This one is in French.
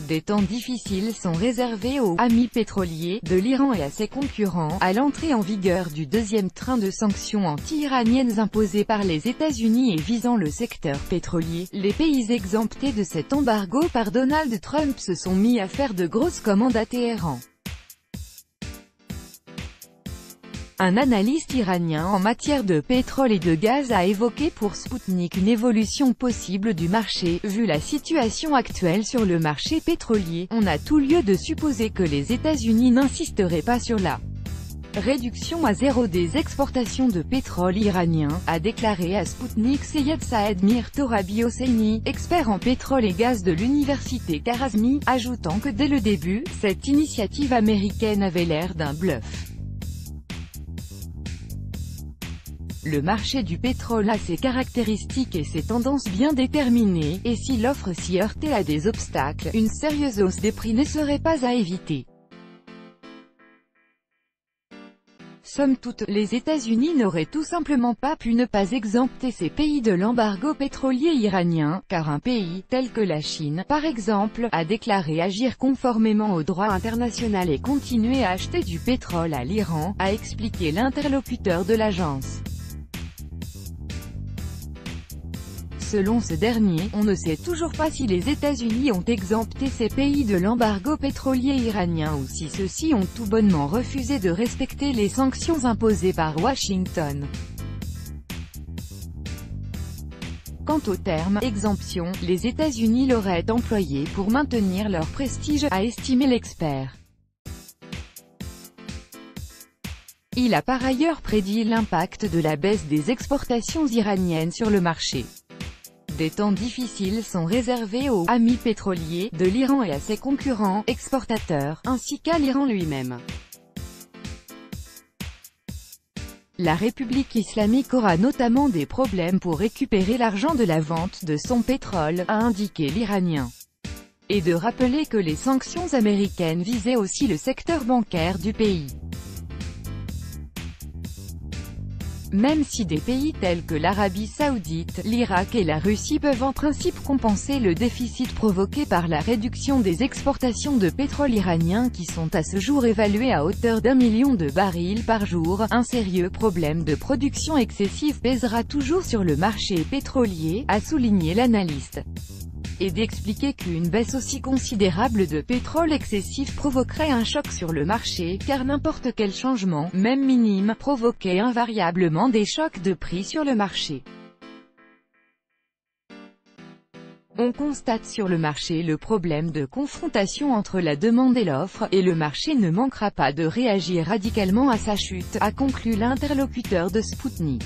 Des temps difficiles sont réservés aux « amis pétroliers » de l'Iran et à ses concurrents, à l'entrée en vigueur du deuxième train de sanctions anti-iraniennes imposées par les États-Unis et visant le secteur pétrolier. Les pays exemptés de cet embargo par Donald Trump se sont mis à faire de grosses commandes à Téhéran. Un analyste iranien en matière de pétrole et de gaz a évoqué pour Sputnik une évolution possible du marché. Vu la situation actuelle sur le marché pétrolier, on a tout lieu de supposer que les États-Unis n'insisteraient pas sur la réduction à zéro des exportations de pétrole iranien, a déclaré à Sputnik Seyed Saed Mir Torabi Hosseini, expert en pétrole et gaz de l'université Kharazmi, ajoutant que dès le début, cette initiative américaine avait l'air d'un bluff. Le marché du pétrole a ses caractéristiques et ses tendances bien déterminées, et si l'offre s'y heurtait à des obstacles, une sérieuse hausse des prix ne serait pas à éviter. Somme toute, les États-Unis n'auraient tout simplement pas pu ne pas exempter ces pays de l'embargo pétrolier iranien, car un pays, tel que la Chine, par exemple, a déclaré agir conformément au droit international et continuer à acheter du pétrole à l'Iran, a expliqué l'interlocuteur de l'agence. Selon ce dernier, on ne sait toujours pas si les États-Unis ont exempté ces pays de l'embargo pétrolier iranien ou si ceux-ci ont tout bonnement refusé de respecter les sanctions imposées par Washington. Quant au terme « exemption », les États-Unis l'auraient employé pour maintenir leur prestige, a estimé l'expert. Il a par ailleurs prédit l'impact de la baisse des exportations iraniennes sur le marché. Des temps difficiles sont réservés aux « amis pétroliers » de l'Iran et à ses concurrents, exportateurs, ainsi qu'à l'Iran lui-même. La République islamique aura notamment des problèmes pour récupérer l'argent de la vente de son pétrole, a indiqué l'Iranien. Et de rappeler que les sanctions américaines visaient aussi le secteur bancaire du pays. Même si des pays tels que l'Arabie Saoudite, l'Irak et la Russie peuvent en principe compenser le déficit provoqué par la réduction des exportations de pétrole iranien qui sont à ce jour évaluées à hauteur d'1 million de barils par jour, un sérieux problème de production excessive pèsera toujours sur le marché pétrolier, a souligné l'analyste. Et d'expliquer qu'une baisse aussi considérable de pétrole excessif provoquerait un choc sur le marché, car n'importe quel changement, même minime, provoquait invariablement des chocs de prix sur le marché. On constate sur le marché le problème de confrontation entre la demande et l'offre, et le marché ne manquera pas de réagir radicalement à sa chute, a conclu l'interlocuteur de Sputnik.